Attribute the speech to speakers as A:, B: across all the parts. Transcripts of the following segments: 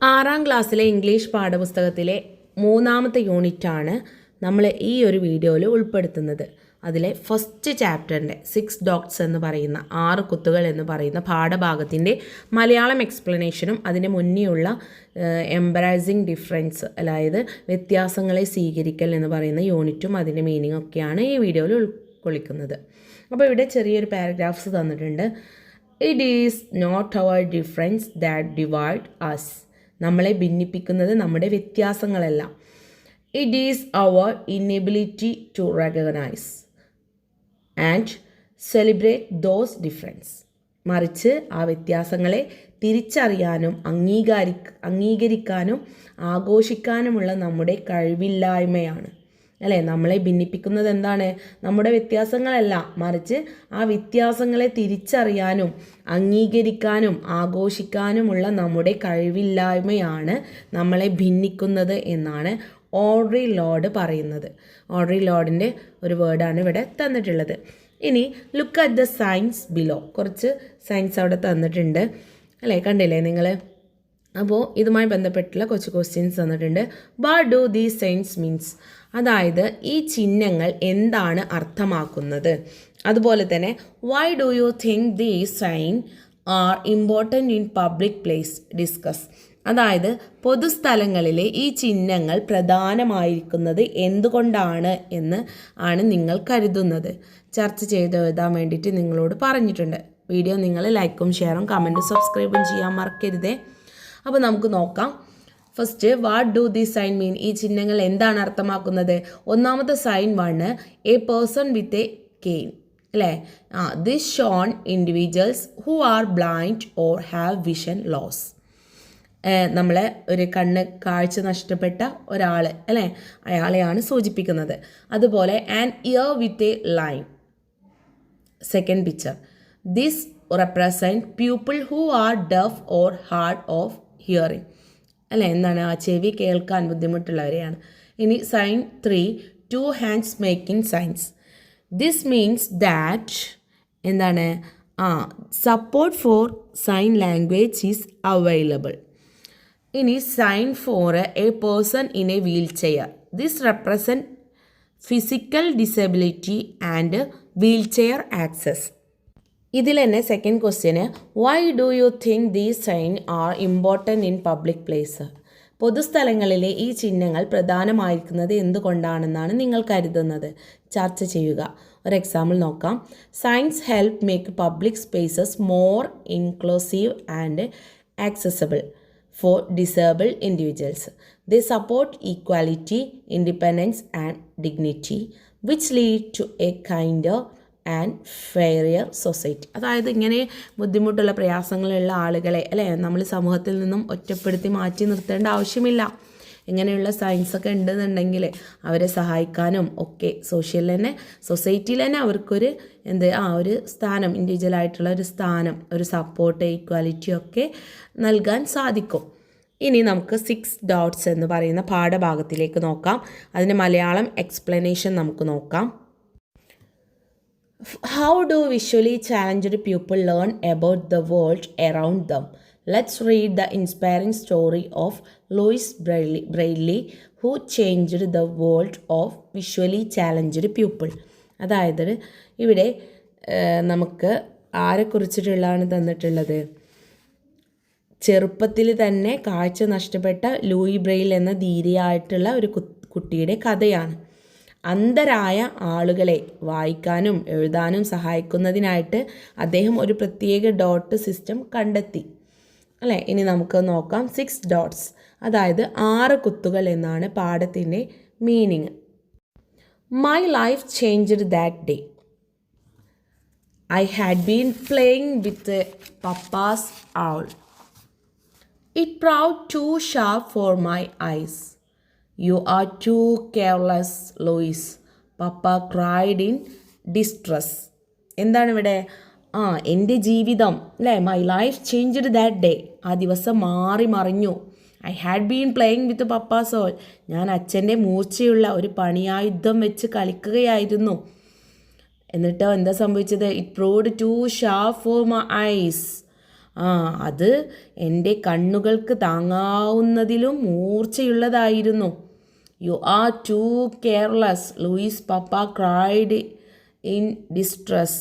A: 6ാം ക്ലാസ്സിലെ ഇംഗ്ലീഷ് പാഠപുസ്തകത്തിലെ 3ാമത്തെ യൂണിറ്റാണ് നമ്മൾ ഈ ഒരു വീഡിയോയിൽ ഉൾപ്പെടുത്തുന്നത്. അതിലെ ഫസ്റ്റ് ചാപ്റ്ററിൻ്റെ 6 dots എന്ന് പറയുന്ന 6 കുത്തുകൾ എന്ന് പറയുന്ന പാഠഭാഗത്തിൻ്റെ മലയാളം എക്സ്പ്ലനേഷനും അതിന് മുന്നേയുള്ള എംബ്രാസിങ് ഡിഫറൻസ്, അതായത് വ്യത്യാസങ്ങളെ സ്വീകരിക്കൽ എന്ന് പറയുന്ന യൂണിറ്റും അതിൻ്റെ മീനിങ് ഒക്കെയാണ് ഈ വീഡിയോയിൽ ഉൾക്കൊള്ളിക്കുന്നത്. അപ്പോൾ ഇവിടെ ചെറിയൊരു പാരഗ്രാഫ്സ് തന്നിട്ടുണ്ട്. It is not our difference that divide us. നമ്മളെ ഭിന്നിപ്പിക്കുന്നത് നമ്മുടെ വ്യത്യാസങ്ങളല്ല. It is our inability to recognise and celebrate those difference. മറിച്ച് ആ വ്യത്യാസങ്ങളെ തിരിച്ചറിയാനും അംഗീകരിക്കാനും ആഘോഷിക്കാനുമുള്ള നമ്മുടെ കഴിവില്ലായ്മയാണ്. അല്ലേ? നമ്മളെ ഭിന്നിപ്പിക്കുന്നത് എന്താണ്? നമ്മുടെ വ്യത്യാസങ്ങളല്ല, മറിച്ച് ആ വ്യത്യാസങ്ങളെ തിരിച്ചറിയാനും അംഗീകരിക്കാനും ആഘോഷിക്കാനുമുള്ള നമ്മുടെ കഴിവില്ലായ്മയാണ് നമ്മളെ ഭിന്നിക്കുന്നത് എന്നാണ് ഓഡ്രി ലോർഡ് പറയുന്നത്. ഓഡ്രി ലോർഡിൻ്റെ ഒരു വേർഡാണ് ഇവിടെ തന്നിട്ടുള്ളത്. ഇനി look at the signs below. കുറച്ച് സൈൻസ് അവിടെ തന്നിട്ടുണ്ട്, അല്ലേ? കണ്ടില്ലേ നിങ്ങൾ? അപ്പോൾ ഇതുമായി ബന്ധപ്പെട്ടുള്ള കുറച്ച് ക്വസ്റ്റ്യൻസ് തന്നിട്ടുണ്ട്. What do these signs mean? അതായത് ഈ ചിഹ്നങ്ങൾ എന്താണ് അർത്ഥമാക്കുന്നത്? അതുപോലെ തന്നെ why do you think these sign are important in public place? Discuss. അതായത് പൊതുസ്ഥലങ്ങളിലെ ഈ ചിഹ്നങ്ങൾ പ്രധാനമായിരിക്കുന്നത് എന്തുകൊണ്ടാണ് എന്ന് ആണ് നിങ്ങൾ കരുതുന്നത്? ചർച്ച ചെയ്ത് എഴുതാൻ വേണ്ടിയിട്ട് നിങ്ങളോട് പറഞ്ഞിട്ടുണ്ട്. വീഡിയോ നിങ്ങൾ ലൈക്കും ഷെയറും കമൻറ്റും സബ്സ്ക്രൈബും ചെയ്യാൻ മറക്കരുതേ. അപ്പോൾ നമുക്ക് നോക്കാം. First, what do this sign mean? ഈ ചിഹ്നങ്ങൾ എന്താണ് അർത്ഥമാക്കുന്നത്? ഒന്നാമത്തെ sign 1, a person with a cane, അല്ലേ? This shown individuals who are blind or have vision loss. നമ്മളെ ഒരു കാഴ്ച നഷ്ടപ്പെട്ട ഒരാൾ, അല്ലേ? അയാളെയാണ് സൂചിപ്പിക്കുന്നത്. അതുപോലെ an ear with a line. Second picture, this represent people who are deaf or hard of hearing, അല്ലേ? എന്താണ്? ആ ചെവി കേൾക്കാൻ ബുദ്ധിമുട്ടുള്ളവരെയാണ്. ഇനി sign 3, 2 hands making signs. This means that എന്താണ്? Support for sign language is available. ഇനി sign 4, a person in a wheelchair. This represent physical disability and wheelchair access. ഇതിൽ തന്നെ second question, why do you think these sign are important in public place? പൊതുസ്ഥലങ്ങളിലെ ഈ ചിഹ്നങ്ങൾ പ്രധാനമായിരിക്കുന്നത് എന്തുകൊണ്ടാണെന്നാണ് നിങ്ങൾ കരുതുന്നത്? ചർച്ച ചെയ്യുക. ഒരു എക്സാമ്പിൾ നോക്കാം. Signs help make public spaces more inclusive and accessible for disabled individuals. They support equality, independence and dignity which lead to a kinder and fairer society. അതായത് ഇങ്ങനെ ബുദ്ധിമുട്ടുള്ള പ്രയാസങ്ങളുള്ള ആളുകളെ, അല്ലേ, നമ്മൾ സമൂഹത്തിൽ നിന്നും ഒറ്റപ്പെടുത്തി മാറ്റി നിർത്തേണ്ട ആവശ്യമില്ല. ഇങ്ങനെയുള്ള സയൻസൊക്കെ ഉണ്ടെന്നുണ്ടെങ്കിൽ അവരെ സഹായിക്കാനും ഒക്കെ സൊസൈറ്റിയിൽ തന്നെ അവർക്കൊരു ഒരു സ്ഥാനം, ഇൻഡിവിജ്വലായിട്ടുള്ള ഒരു സ്ഥാനം, ഒരു സപ്പോർട്ട്, ഈക്വാലിറ്റി ഒക്കെ നൽകാൻ സാധിക്കും. ഇനി നമുക്ക് 6 dots എന്ന് പറയുന്ന പാഠഭാഗത്തിലേക്ക് നോക്കാം. അതിൻ്റെ മലയാളം എക്സ്പ്ലനേഷൻ നമുക്ക് നോക്കാം. How do visually challenged people learn about the world around them? Let's read the inspiring story of Louis Braille, who changed the world of visually challenged people. അതായത് ഇവിടെ നമുക്ക് ആരെക്കുറിച്ചിട്ടുള്ളതാണ് തന്നിട്ടുള്ളത്? ചെറുപ്പത്തിൽ തന്നെ കാഴ്ച നഷ്ടപ്പെട്ട ലൂയി ബ്രെയിൽ എന്ന ധീരയായിട്ടുള്ള ഒരു കുട്ടിയുടെ കഥയാണ്. അന്ധരായ ആളുകളെ വായിക്കാനും എഴുതാനും സഹായിക്കുന്നതിനായിട്ട് അദ്ദേഹം ഒരു പ്രത്യേക ഡോട്ട് സിസ്റ്റം കണ്ടെത്തി, അല്ലേ? ഇനി നമുക്ക് നോക്കാം 6 dots, അതായത് 6 കുത്തുകൾ എന്നാണ് പാഠത്തിൻ്റെ meaning. My life changed that day. I had been playing with papa's owl. It proved too sharp for my eyes. You are too careless, Louis. Papa cried in distress. എന്താണ് ഇവിടെ? എൻ്റെ ജീവിതം, അല്ലേ? My life changed that day. ആ ദിവസം മാറി മറിഞ്ഞു. I had been playing with pappas all. ഞാൻ അച്ഛൻ്റെ മൂർച്ചയുള്ള ഒരു പണിയായുധം വെച്ച് കളിക്കുകയായിരുന്നു. എന്നിട്ടോ എന്താ സംഭവിച്ചത്? It proved too sharp for my eyes. അത് എൻ്റെ കണ്ണുകൾക്ക് താങ്ങാവുന്നതിലും മൂർച്ചയുള്ളതായിരുന്നു. You are too careless, Louis papa cried in distress.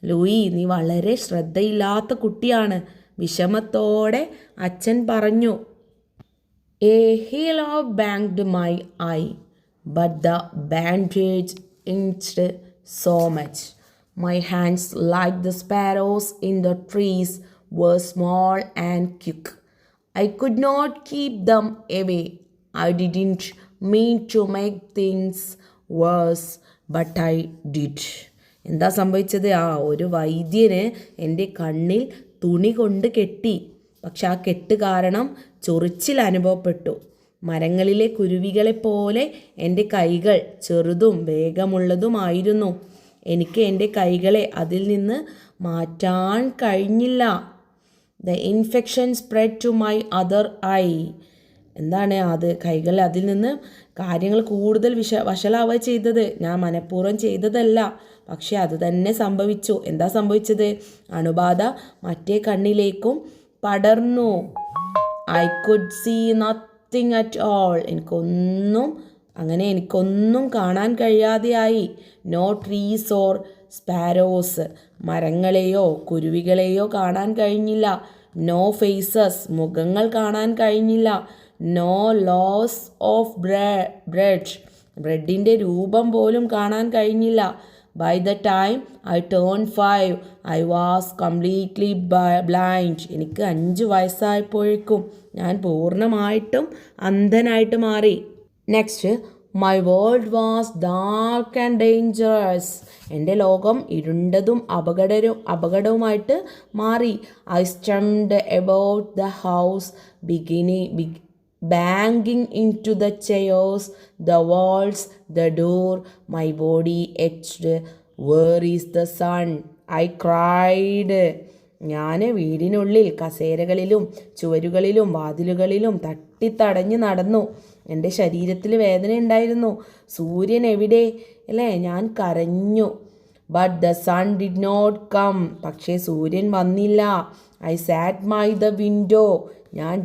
A: Louis, നീ വളരെ ശ്രദ്ധയില്ലാത്ത കുട്ടിയാണ്, വിഷമത്തോടെ അച്ഛൻ പറഞ്ഞു. A halo banged my eye, but the bandage inched so much. My hands, like the sparrows in the trees, were small and quick. I could not keep them away. I didn't mean to make things worse, but I did. എന്താ സംഭവിച്ചത്? ഒരു വൈദ്യന് എൻ്റെ കണ്ണിൽ തുണി കൊണ്ട് കെട്ടി. പക്ഷെ ആ കെട്ട് കാരണം ചൊറിച്ചിൽ അനുഭവപ്പെട്ടു. മരങ്ങളിലെ കുരുവികളെപ്പോലെ എൻ്റെ കൈകൾ ചെറുതും വേഗമുള്ളതുമായിരുന്നു. എനിക്ക് എൻ്റെ കൈകളെ അതിൽ നിന്ന് മാറ്റാൻ കഴിഞ്ഞില്ല. The infection spread to my other eye. എന്താണ് അത്? കൈകൾ അതിൽ നിന്ന് കാര്യങ്ങൾ കൂടുതൽ വഷളാവുക ചെയ്തത്. ഞാൻ മനഃപൂർവ്വം ചെയ്തതല്ല, പക്ഷെ അത് തന്നെ സംഭവിച്ചു. എന്താ സംഭവിച്ചത്? അണുബാധ മറ്റേ കണ്ണിലേക്കും പടർന്നു. I could see nothing at all. എനിക്കൊന്നും കാണാൻ കഴിയാതെയായി. No trees or sparrows. മരങ്ങളെയോ കുരുവികളെയോ കാണാൻ കഴിഞ്ഞില്ല. No faces. മുഖങ്ങൾ കാണാൻ കഴിഞ്ഞില്ല. നോ ലോസ് ഓഫ് ബ്രെഡിൻ്റെ രൂപം പോലും കാണാൻ കഴിഞ്ഞില്ല. By the time I turned 5, I was completely blind. എനിക്ക് 5 വയസ്സായപ്പോഴേക്കും ഞാൻ പൂർണ്ണമായിട്ടും അന്ധനായിട്ട് മാറി. Next, my world was dark and dangerous. എൻ്റെ ലോകം ഇരുണ്ടതും അപകടവുമായിട്ട് മാറി. I stemmed about the house, banging into the chairs, the walls, the door. My body itched. Where is the sun? I cried. ഞാൻ വീടിനുള്ളിൽ കസേരകളിലും ചുവരുകളിലും വാതിലുകളിലും തട്ടിത്തടഞ്ഞ് നടന്നു. എൻ്റെ ശരീരത്തിൽ വേദന ഉണ്ടായിരുന്നു. സൂര്യൻ എവിടെ അല്ലേ? ഞാൻ കരഞ്ഞു. But the sun did not come. പക്ഷേ സൂര്യൻ വന്നില്ല. I sat by the window. ഞാൻ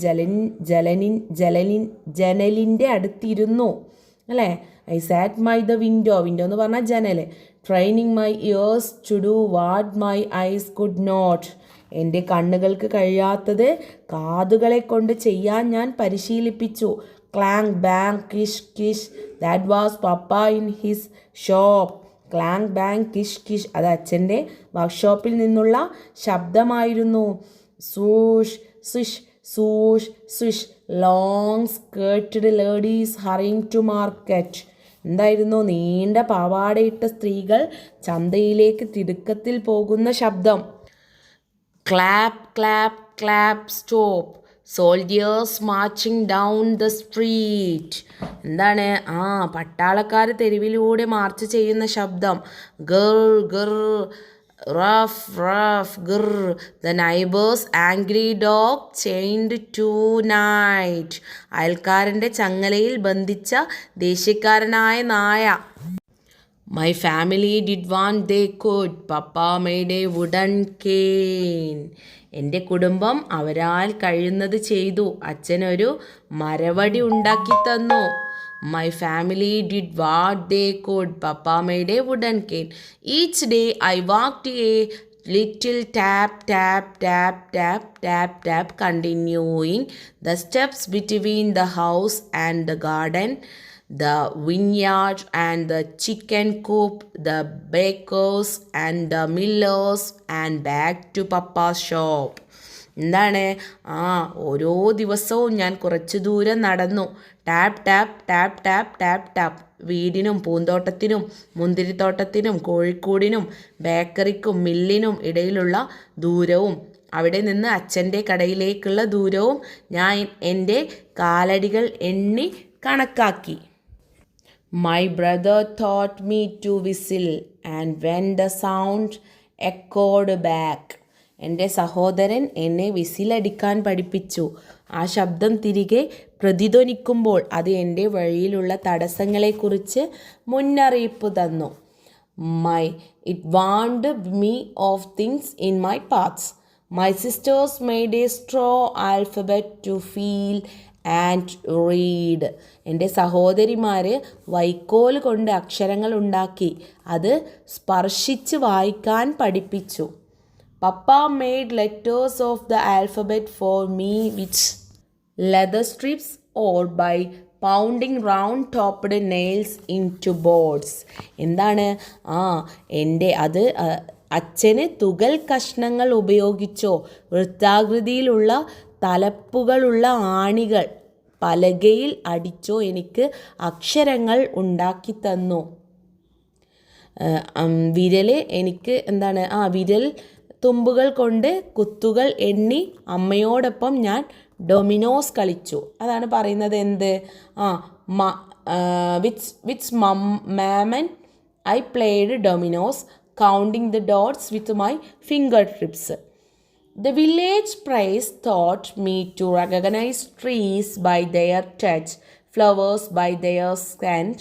A: ജനലിൻ്റെ അടുത്തിരുന്നു അല്ലേ? I sat by the window എന്ന് പറഞ്ഞാൽ ജനൽ. Training my ears to do what my eyes could not. എൻ്റെ കണ്ണുകൾക്ക് കഴിയാത്തത് കാതുകളെ കൊണ്ട് ചെയ്യാൻ ഞാൻ പരിശീലിപ്പിച്ചു. Clang bang kish kish. That was papa in his shop. Clang bang kish kish. അത് അച്ഛൻ്റെ വർക്ക്ഷോപ്പിൽ നിന്നുള്ള ശബ്ദമായിരുന്നു. Swoosh swish swoosh swish, long skirted ladies hurrying to market. എന്തായിരുന്നു? നീണ്ട പാവാടയിട്ട സ്ത്രീകൾ ചന്തയിലേക്ക് തിടുക്കത്തിൽ പോകുന്ന ശബ്ദം. Clap clap clap stop, soldiers marching down the street. എന്താണ്? പട്ടാളക്കാർ തെരുവിലൂടെ മാർച്ച് ചെയ്യുന്ന ശബ്ദം. Grr grr, ruff ruff grr. The neighbour's angry dog chained to night. അയൽക്കാരൻ്റെ ചങ്ങലയിൽ ബന്ധിച്ച ദേഷ്യക്കാരനായ നായ. My family did want they could. Papa made a wooden cane. എൻ്റെ കുടുംബം അവരാൽ കഴിയുന്നത് ചെയ്തു. അച്ഛനൊരു മരവടി ഉണ്ടാക്കി തന്നു. My family did what they could. Papa made a wooden cane. Each day I walked a little tap, tap, tap, tap, tap, tap, continuing the steps between the house and the garden, the vineyard and the chicken coop, the bakers and the millers, and back to Papa's shop. എന്താണ്? ഓരോ ദിവസവും ഞാൻ കുറച്ച് ദൂരം നടന്നു. Tap tap tap tap tap tap. വീടിനും പൂന്തോട്ടത്തിനും മുന്തിരിത്തോട്ടത്തിനും കോഴിക്കൂടിനും ബേക്കറിക്കും മില്ലിനും ഇടയിലുള്ള ദൂരവും അവിടെ നിന്ന് അച്ഛൻ്റെ കടയിലേക്കുള്ള ദൂരവും ഞാൻ എൻ്റെ കാലടികൾ എണ്ണി കണക്കാക്കി. My brother taught me to whistle, and when the sound echoed back. എൻ്റെ സഹോദരൻ എന്നെ വിസിലടിക്കാൻ പഠിപ്പിച്ചു. ആ ശബ്ദം തിരികെ പ്രതിധ്വനിക്കുമ്പോൾ അത് എൻ്റെ വഴിയിലുള്ള തടസ്സങ്ങളെക്കുറിച്ച് മുന്നറിയിപ്പ് തന്നു. It warned me of things in my paths. My sisters made a straw alphabet to feel and read. എൻ്റെ സഹോദരിമാർ വൈക്കോൽ കൊണ്ട് അക്ഷരങ്ങൾ ഉണ്ടാക്കി അത് സ്പർശിച്ച് വായിക്കാൻ പഠിപ്പിച്ചു. Papa made letters of the alphabet for me which leather strips or by pounding round topped nails into boards. എന്താണ് അത് അച്ഛന് തുകൽ കഷ്ണങ്ങൾ ഉപയോഗിച്ചോ വൃത്താകൃതിയിലുള്ള തലപ്പുകളുള്ള ആണികൾ പലകയിൽ അടിച്ചോ എനിക്ക് അക്ഷരങ്ങൾ ഉണ്ടാക്കി തന്നു. വിരൽ തുമ്പുകൾ കൊണ്ട് കുത്തുകൾ എണ്ണി അമ്മയോടൊപ്പം ഞാൻ ഡൊമിനോസ് കളിച്ചു. അതാണ് പറയുന്നത്. എന്ത് വിച്ച് മാമൻ I played dominoes counting the dots with my finger tips. The village priest taught me to recognize trees by their touch, flowers by their scent,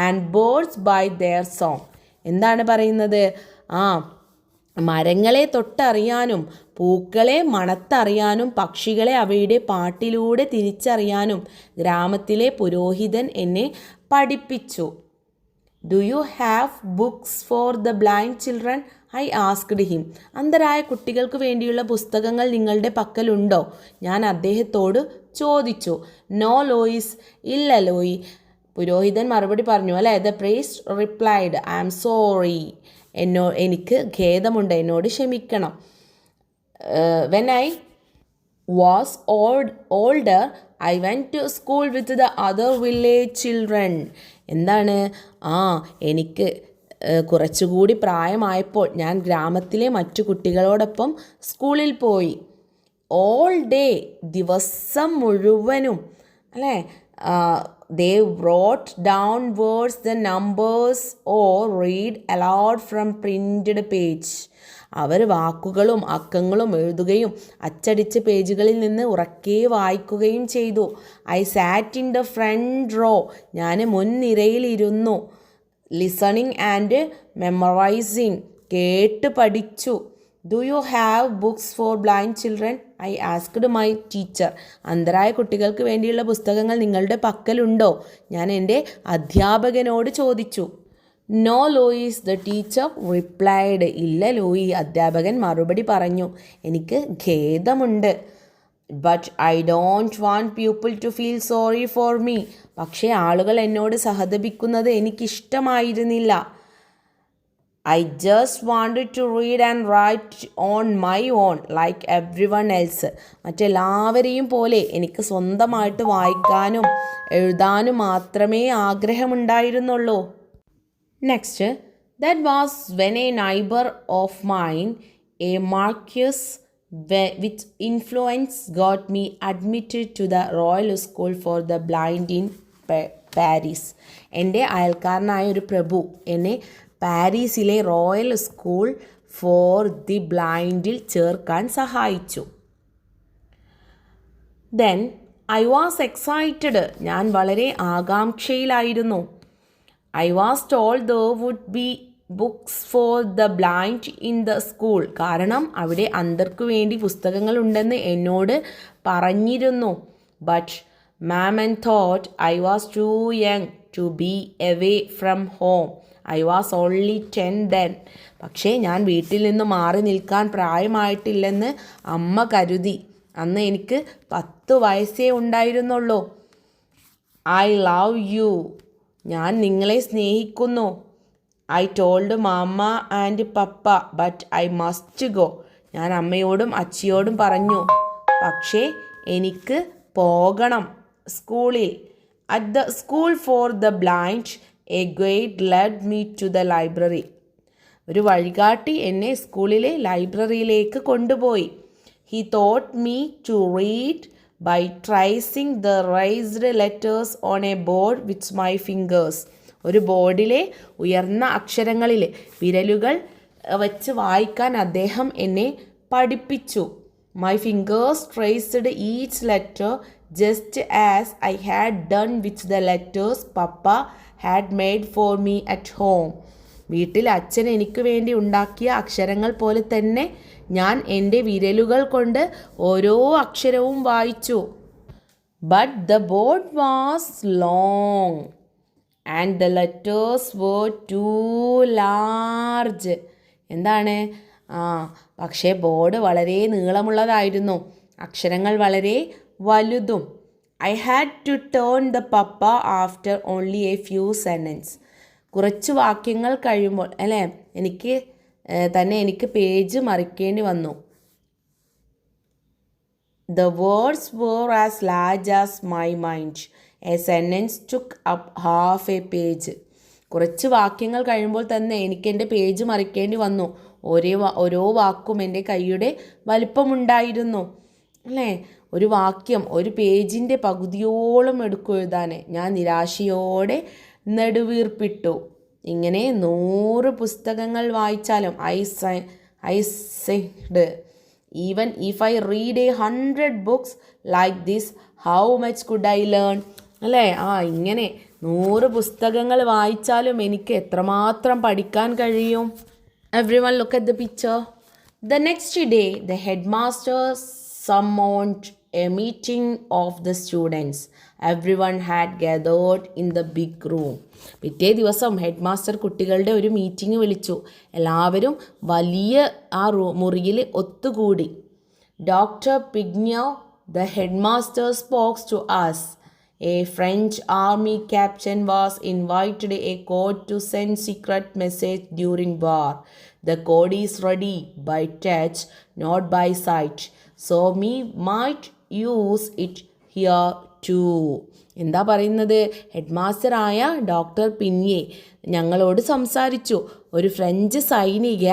A: and birds by their song. എന്താണ് പറയുന്നത്? മരങ്ങളെ തൊട്ടറിയാനും പൂക്കളെ മണത്തറിയാനും പക്ഷികളെ അവയുടെ പാട്ടിലൂടെ തിരിച്ചറിയാനും ഗ്രാമത്തിലെ പുരോഹിതൻ എന്നെ പഠിപ്പിച്ചു. Do you have books for the blind children? I asked him. അന്ധരായ കുട്ടികൾക്ക് വേണ്ടിയുള്ള പുസ്തകങ്ങൾ നിങ്ങളുടെ പക്കലുണ്ടോ? ഞാൻ അദ്ദേഹത്തോട് ചോദിച്ചു. No Louis. ഇല്ല ലോയി. പുരോഹിതൻ മറുപടി പറഞ്ഞു. അല്ലേ? The priest replied, I am sorry. എനിക്ക് ഖേദമുണ്ട്, എന്നോട് ക്ഷമിക്കണം. When I was older I went to school with the other village children. എന്താണ്? എനിക്ക് കുറച്ചുകൂടി പ്രായമായപ്പോൾ ഞാൻ ഗ്രാമത്തിലെ മറ്റു കുട്ടികളോടൊപ്പം സ്കൂളിൽ പോയി. ഓൾ ഡേ, ദിവസം മുഴുവനും. അല്ലേ? they wrote down words, the numbers or read aloud from printed page. അവർ വാക്കുകളും അക്കങ്ങളും എഴുതുകയും അച്ചടിച്ച പേജുകളിൽ നിന്ന് ഉറക്കെ വായിക്കുകയും ചെയ്തു. I sat in the front row. ഞാൻ മുൻനിരയിലിരുന്നു. Listening and memorising. കേട്ട് പഠിച്ചു. Do you have books for blind children? I asked my teacher. അന്ധരായ കുട്ടികൾക്ക് വേണ്ടിയുള്ള പുസ്തകങ്ങൾ നിങ്ങളുടെ പക്കലുണ്ടോ? ഞാൻ എൻ്റെ അധ്യാപകനോട് ചോദിച്ചു. No Louis, the teacher replied. ഇല്ല ലോയി, അധ്യാപകൻ മറുപടി പറഞ്ഞു. എനിക്ക് ഖേദമുണ്ട്. But I don't want people to feel sorry for me. പക്ഷേ ആളുകൾ എന്നോട് സഹതപിക്കുന്നത് എനിക്കിഷ്ടമായിരുന്നില്ല. I just wanted to read and write on my own like everyone else. മറ്റെല്ലാവരെയും പോലെ എനിക്ക് സ്വന്തമായിട്ട് വായിക്കാനും എഴുതാനും മാത്രമേ ആഗ്രഹമുണ്ടായിരുന്നുള്ളൂ. Next, that was when a neighbour of mine, a marquis with influence got me admitted to the Royal School for the Blind in Paris. എൻ്റെ അയൽക്കാരനായ ഒരു പ്രഭു എന്നെ പാരീസിലെ റോയൽ സ്കൂൾ ഫോർ ദി ബ്ലൈൻഡിൽ ചേർക്കാൻ സഹായിച്ചു. Then I was excited. ഞാൻ വളരെ ആകാംക്ഷയിലായിരുന്നു. I was told there would be books for the blind in the school. കാരണം അവിടെ അന്ധർക്കു വേണ്ടി പുസ്തകങ്ങളുണ്ടെന്ന് എന്നോട് പറഞ്ഞിരുന്നു. But maman thought I was too young to be away from home. I was only 10 then. പക്ഷേ ഞാൻ വീട്ടിൽ നിന്ന് മാറി നിൽക്കാൻ പ്രായമായിട്ടില്ലെന്ന് അമ്മ കരുതി. അന്ന് എനിക്ക് 10 വയസ്സേ ഉണ്ടായിരുന്നുള്ളൂ. I love you. ഞാൻ നിങ്ങളെ സ്നേഹിക്കുന്നു. I told mama and papa but I must go. ഞാൻ അമ്മയോടും അച്ചിയോടും പറഞ്ഞു, പക്ഷേ എനിക്ക് പോകണം സ്കൂളിൽ. At the school for the blind a guide led me to the library. ഒരു വഴികാട്ടി എന്നെ സ്കൂളിലെ ലൈബ്രറിയിലേക്ക് കൊണ്ടുപോയി. He taught me to read by tracing the raised letters on a board with my fingers. ഒരു ബോർഡിലെ ഉയർന്ന അക്ഷരങ്ങളിൽ വിരലുകൾ വച്ച് വായിക്കാൻ അദ്ദേഹം എന്നെ പഠിപ്പിച്ചു. My fingers traced each letter just as I had done with the letters papa had made for me at home. വീട്ടിൽ അച്ഛൻ എനിക്ക് വേണ്ടി ഉണ്ടാക്കിയ അക്ഷരങ്ങൾ പോലെ തന്നെ ഞാൻ എൻ്റെ വിരലുകൾ കൊണ്ട് ഓരോ അക്ഷരവും വായിച്ചു. But the board was long and the letters were too large. എന്താണ്? പക്ഷേ ബോർഡ് വളരെ നീളമുള്ളതായിരുന്നു, അക്ഷരങ്ങൾ വളരെ വലുതും. I had to turn the papa after only a few sentences. കുറച്ച് വാക്യങ്ങൾ കഴിയുമ്പോൾ അല്ലേ എനിക്ക് പേജ് മറിക്കേണ്ടി വന്നു. The words were as large as my mind. A sentence took up half a page. കുറച്ച് വാക്യങ്ങൾ കഴിയുമ്പോൾ തന്നെ എനിക്ക് എൻ്റെ പേജ് മറിക്കേണ്ടി വന്നു. ഓരോ വാക്കും എൻ്റെ കൈയുടെ വലിപ്പമുണ്ടായിരുന്നു അല്ലേ. ഒരു വാക്യം ഒരു പേജിൻ്റെ പകുതിയോളം എടുക്കും എഴുതാൻ. ഞാൻ നിരാശയോടെ നെടുവീർപ്പിട്ടു. ഇങ്ങനെ 100 പുസ്തകങ്ങൾ വായിച്ചാലും I said, even if I read 100 books like this, how much could I learn? അല്ലേ, ഇങ്ങനെ 100 പുസ്തകങ്ങൾ വായിച്ചാലും എനിക്ക് എത്രമാത്രം പഠിക്കാൻ കഴിയും. Everyone look at the picture. The next day, the headmaster summoned a meeting of the students. Everyone had gathered in the big room. പിറ്റേ ദിവസം ഹെഡ് മാസ്റ്റർ കുട്ടികളുടെ ഒരു മീറ്റിംഗ് വിളിച്ചു. എല്ലാവരും വലിയ ആ മുറിയിൽ ഒത്തുകൂടി. Doctor Pignier, the headmaster spoke to us. A French army captain was invited a code to send secret message during war. The code is ready by touch, not by sight. So we might use it here too. എന്താ പറയുന്നത്? Head മാസ്റ്ററായ doctor പിന്യെ ഞങ്ങളോട് സംസാരിച്ചു. ഒരു French സൈനിക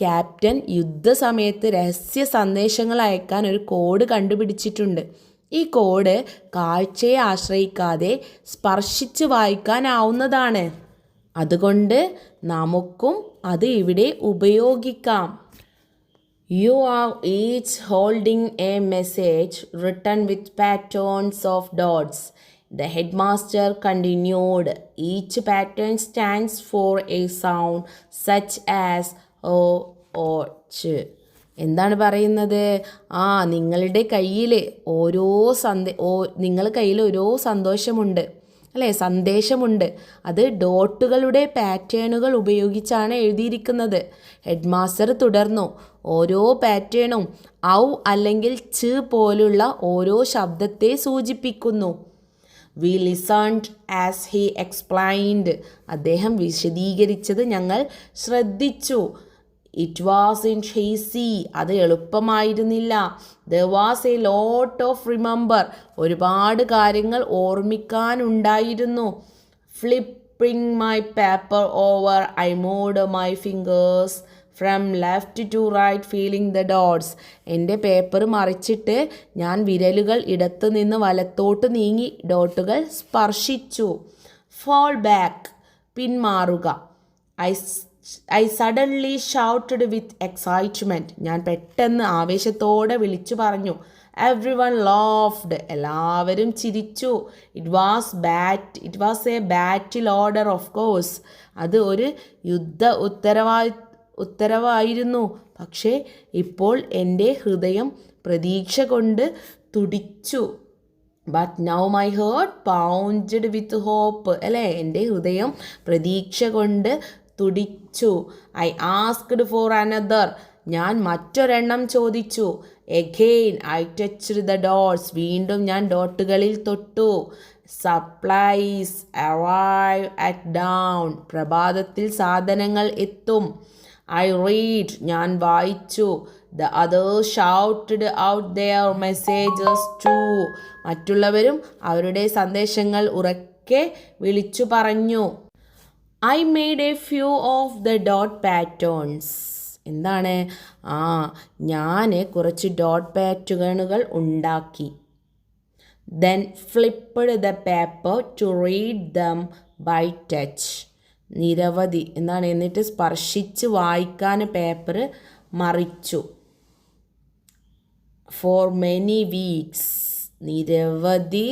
A: captain യുദ്ധസമയത്ത് രഹസ്യ സന്ദേശങ്ങൾ അയക്കാൻ ഒരു കോഡ് കണ്ടുപിടിച്ചിട്ടുണ്ട്. ഈ കോഡ് കാഴ്ചയെ ആശ്രയിക്കാതെ സ്പർശിച്ച് വായിക്കാനാവുന്നതാണ്. അതുകൊണ്ട് നമുക്കും അത് ഇവിടെ ഉപയോഗിക്കാം. You are each holding a message written with patterns of dots. The headmaster continued. Each pattern stands for a sound such as o, ch. എന്താണ് പറയുന്നത്? നിങ്ങളുടെ കയ്യിൽ നിങ്ങളുടെ കയ്യിൽ ഓരോ സന്ദേശമുണ്ട്. അത് ഡോട്ടുകളുടെ പാറ്റേണുകൾ ഉപയോഗിച്ചാണ് എഴുതിയിരിക്കുന്നത്. ഹെഡ് മാസ്റ്റർ തുടർന്നു. ഓരോ പാറ്റേണും ഔ അല്ലെങ്കിൽ ച് പോലുള്ള ഓരോ ശബ്ദത്തെ സൂചിപ്പിക്കുന്നു. We listened as he explained. അദ്ദേഹം വിശദീകരിച്ചത് ഞങ്ങൾ ശ്രദ്ധിച്ചു. It wasn't easy. അത് എളുപ്പമായിരുന്നില്ല. There was a lot of remember. ഒരുപാട് കാര്യങ്ങൾ ഓർമ്മിക്കാനുണ്ടായിരുന്നു. Flipping my paper over, I moved my fingers from left to right, feeling the dots. എൻ്റെ പേപ്പർ മറിച്ചിട്ട് ഞാൻ വിരലുകൾ ഇടത്തു നിന്ന് വലത്തോട്ട് നീങ്ങി ഡോട്ടുകൾ സ്പർശിച്ചു. Fall back, പിന്മാറുക. I suddenly shouted with excitement. ഞാൻ പെട്ടെന്ന് ആവേശത്തോടെ വിളിച്ചു പറഞ്ഞു. Everyone laughed. എല്ലാവരും ചിരിച്ചു. It was a battle order, of course. അത് ഒരു യുദ്ധ ഉത്തരവായിരുന്നു. പക്ഷേ ഇപ്പോൾ എൻ്റെ ഹൃദയം പ്രതീക്ഷ കൊണ്ട് തുടിച്ചു. But now my heart pounded with hope. അല്ലേ, എൻ്റെ ഹൃദയം പ്രതീക്ഷ കൊണ്ട് തുടിച്ചു. I asked for another. ഞാൻ മറ്റൊരെണ്ണം ചോദിച്ചു. Again I touched the dots. വീണ്ടും ഞാൻ ഡോട്ടുകളിൽ തൊട്ടു. Supplies arrive at dawn. പ്രഭാതത്തിൽ സാധനങ്ങൾ എത്തും. I read. ഞാൻ വായിച്ചു. The others shouted out their messages too. മറ്റുള്ളവരും അവരുടെ സന്ദേശങ്ങൾ ഉറക്കെ വിളിച്ചു പറഞ്ഞു. I made a few of the dot patterns. എന്താണ്? ഞാൻ കുറച്ച് ഡോട്ട് പാറ്റേണുകൾ ഉണ്ടാക്കി. Then flipped the paper to read them by touch. നിരവധി എന്താണ്? എന്നിട്ട് സ്പർശിച്ച് വായിക്കാൻ പേപ്പർ മറിച്ചു. For many weeks. നിരവധി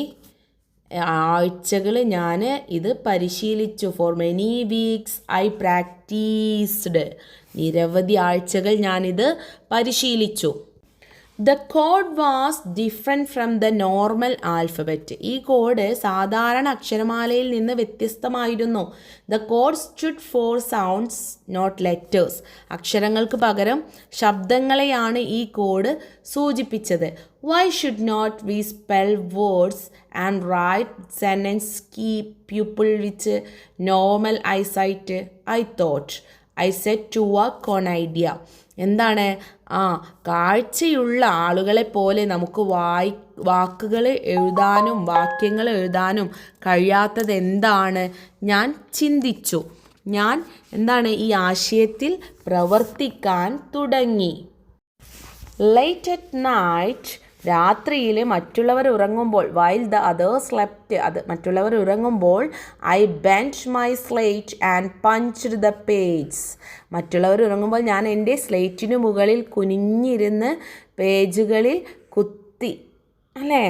A: ആഴ്ചകൾ ഞാൻ ഇത് പരിശീലിച്ചു. For many weeks I practiced. നിരവധി ആഴ്ചകൾ ഞാനിത് പരിശീലിച്ചു. The code was different from the normal alphabet. ഈ കോഡ് സാധാരണ അക്ഷരമാലയിൽ നിന്ന് വ്യത്യസ്തമായിരുന്നു. The code stood for sounds not letters. അക്ഷരങ്ങൾക്ക് പകരം ശബ്ദങ്ങളെയാണ് ഈ കോഡ് സൂചിപ്പിച്ചത്. Why should not we spell words and write sentence keep people with normal eyesight? I thought. I set to work on idea. എന്താണ്? കാഴ്ചയുള്ള ആളുകളെ പോലെ നമുക്ക് വാക്കുകൾ എഴുതാനും വാക്യങ്ങൾ എഴുതാനും കഴിയാത്തത് എന്താണ്? ഞാൻ ചിന്തിച്ചു. ഞാൻ ഈ ആശയത്തിൽ പ്രവർത്തിക്കാൻ തുടങ്ങി. ലേറ്റ് അറ്റ് നൈറ്റ്, രാത്രിയിൽ മറ്റുള്ളവർ ഉറങ്ങുമ്പോൾ, വൈൽ ദ അതേഴ്സ് സ്ലെപ്റ്റ്, മറ്റുള്ളവർ ഉറങ്ങുമ്പോൾ, I bend my slate and punched the pages. മറ്റുള്ളവർ ഉറങ്ങുമ്പോൾ ഞാൻ എൻ്റെ സ്ലേറ്റിനു മുകളിൽ കുനിഞ്ഞിരുന്ന് പേജുകളിൽ കുത്തി, അല്ലേ?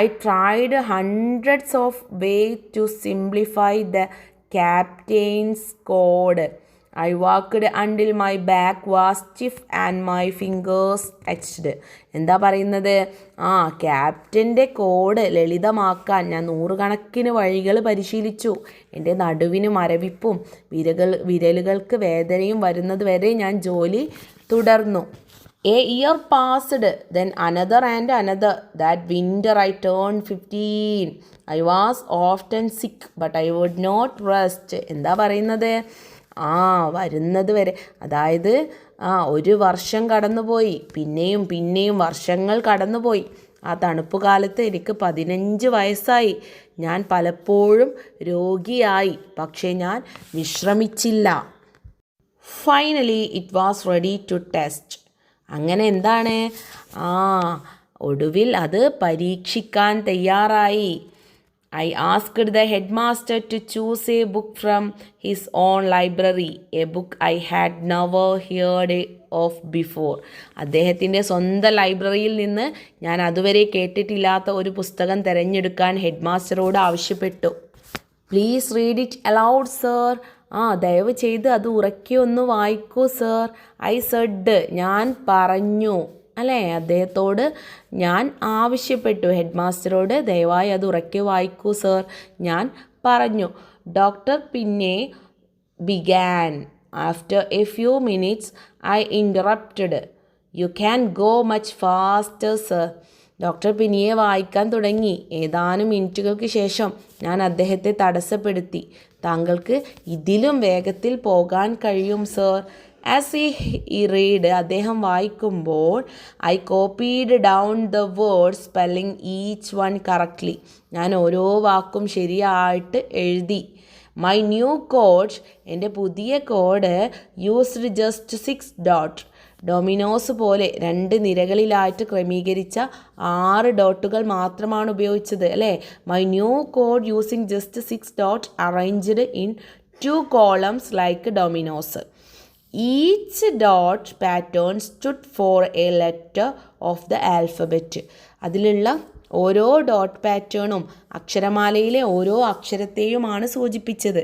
A: I tried hundreds of way to simplify the captain's code. I worked until my back was stiff and my fingers itched. എന്താ പറയുന്നത്? ക്യാപ്റ്റൻ്റെ കോഡ് ലളിതമാക്കാൻ ഞാൻ നൂറുകണക്കിന് വഴികൾ പരിശീലിച്ചു. എൻ്റെ നടുവിന് മരവിപ്പും വിരലുകൾക്ക് വേദനയും വരുന്നത് വരെ ഞാൻ ജോലി തുടർന്നു. A year passed, then another and another. That winter I turned 15. I was often sick, but I would not rest. എന്താ പറയുന്നത്? വരുന്നത് വരെ, അതായത് ഒരു വർഷം കടന്നുപോയി, പിന്നെയും വർഷങ്ങൾ കടന്നുപോയി. ആ തണുപ്പ് കാലത്ത് എനിക്ക് 15 വയസ്സായി. ഞാൻ പലപ്പോഴും രോഗിയായി, പക്ഷേ ഞാൻ വിശ്രമിച്ചില്ല. Finally it was ready to test. അങ്ങനെ എന്താണ്? ഒടുവിൽ അത് പരീക്ഷിക്കാൻ തയ്യാറായി. I asked the headmaster to choose a book from his own library, a book I had never heard of before. അദ്ദേഹത്തിൻ്റെ സ്വന്തം ലൈബ്രറിയിൽ നിന്ന് ഞാൻ അതുവരെ കേട്ടിട്ടില്ലാത്ത ഒരു പുസ്തകം തിരഞ്ഞെടുക്കാൻ ഹെഡ് മാസ്റ്ററോട് ആവശ്യപ്പെട്ടു. Please read it allowed sir. ദയവ് ചെയ്ത് അത് ഉറക്കെ ഒന്ന് വായിക്കൂ സർ. ഐ സെഡ്, ഞാൻ പറഞ്ഞു, അല്ലേ? അദ്ദേഹത്തോട് ഞാൻ ആവശ്യപ്പെട്ടു, ഹെഡ് മാസ്റ്ററോട് ദയവായി അത് ഉറക്കെ വായിക്കൂ സർ, ഞാൻ പറഞ്ഞു. ഡോക്ടർ പിന്നെ began. After a few minutes I interrupted. You can go much faster sir. Doctor പിന്നെയെ വായിക്കാൻ തുടങ്ങി. ഏതാനും മിനിറ്റുകൾക്ക് ശേഷം ഞാൻ അദ്ദേഹത്തെ തടസ്സപ്പെടുത്തി. താങ്കൾക്ക് ഇതിലും വേഗത്തിൽ പോകാൻ കഴിയും സർ. ആസ് ഈ റീഡ്, അദ്ദേഹം വായിക്കുമ്പോൾ, I copied down the word spelling each one correctly. ഞാൻ ഓരോ വാക്കും ശരിയായിട്ട് എഴുതി. മൈ ന്യൂ കോഡ്, എൻ്റെ പുതിയ code, used just 6 dot. Dominoes പോലെ 2 നിരകളിലായിട്ട് ക്രമീകരിച്ച 6 ഡോട്ടുകൾ മാത്രമാണ് ഉപയോഗിച്ചത്, അല്ലേ? My new code using just 6 dot arranged in 2 columns like dominoes. Each dot pattern stood for a letter of the alphabet. അതിലുള്ള ഓരോ ഡോട്ട് പാറ്റേണും അക്ഷരമാലയിലെ ഓരോ അക്ഷരത്തെയുമാണ് സൂചിപ്പിച്ചത്.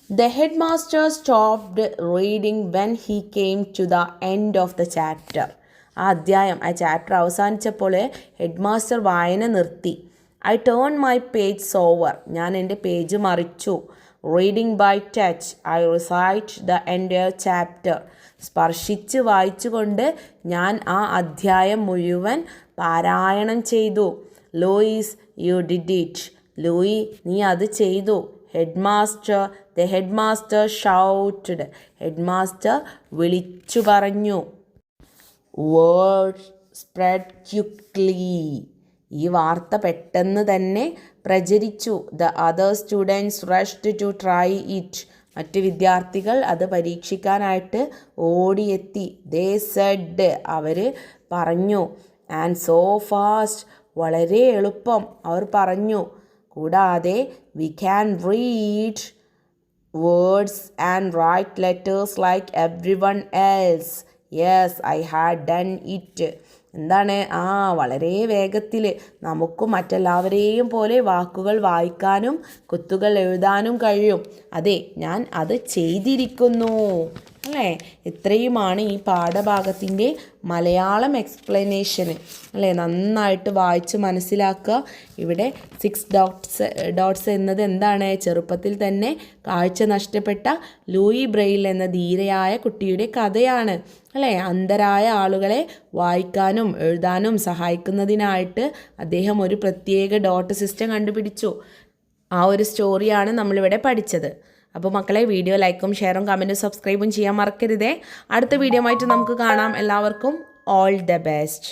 A: The headmaster stopped reading when he came to the end of the chapter. ആ chapter അവസാനിച്ചപ്പോൾ head master വായന നിർത്തി. I turned my page over. ഞാൻ എൻ്റെ പേജ് മറിച്ചു. Reading by touch, I recite the entire chapter. സ്പർശിച്ച് വായിച്ചുകൊണ്ട് ഞാൻ ആ അധ്യായം മുഴുവൻ പാരായണം ചെയ്തു. Louis, you did it. Louie, നീ അത് ചെയ്തു. the headmaster shouted. ഹെഡ്മാസ്റ്റർ വിളിച്ചു പറഞ്ഞു. Word spread quickly. ഈ വാർത്ത പെട്ടെന്ന് തന്നെ പ്രചരിച്ചു. The other students rushed to try it. മറ്റ് വിദ്യാർത്ഥികൾ അത് പരീക്ഷിക്കാനായിട്ട് ഓടിയെത്തി. They said, അവർ പറഞ്ഞു. And so fast, വളരെ എളുപ്പം, അവർ പറഞ്ഞു. കൂടാതെ we can read words and write letters like everyone else. Yes, I had done it. എന്താണ്? വളരെ വേഗത്തിൽ നമുക്കും മറ്റെല്ലാവരെയും പോലെ വാക്കുകൾ വായിക്കാനും കുത്തുകൾ എഴുതാനും കഴിയും. അതെ, ഞാൻ അത് ചെയ്തിരിക്കുന്നു. അല്ലേ? ഇത്രയുമാണ് ഈ പാഠഭാഗത്തിൻ്റെ മലയാളം എക്സ്പ്ലനേഷന് അല്ലേ? നന്നായിട്ട് വായിച്ച് മനസ്സിലാക്കുക. ഇവിടെ 6 ഡോട്ട്സ് എന്നത് എന്താണ്? ചെറുപ്പത്തിൽ തന്നെ കാഴ്ച നഷ്ടപ്പെട്ട ലൂയി ബ്രെയിൽ എന്ന ധീരയായ കുട്ടിയുടെ കഥയാണ് അല്ലേ? അന്ധരായ ആളുകളെ വായിക്കാനും എഴുതാനും സഹായിക്കുന്നതിനായിട്ട് അദ്ദേഹം ഒരു പ്രത്യേക ഡോട്ട് സിസ്റ്റം കണ്ടുപിടിച്ചു. ആ ഒരു സ്റ്റോറിയാണ് നമ്മളിവിടെ പഠിച്ചത്. അപ്പോൾ മക്കളെ, വീഡിയോ ലൈക്കും ഷെയറും കമൻറ്റും സബ്സ്ക്രൈബും ചെയ്യാൻ മറക്കരുതേ. അടുത്ത വീഡിയോ ആയിട്ട് നമുക്ക് കാണാം. എല്ലാവർക്കും ഓൾ ദ ബെസ്റ്റ്.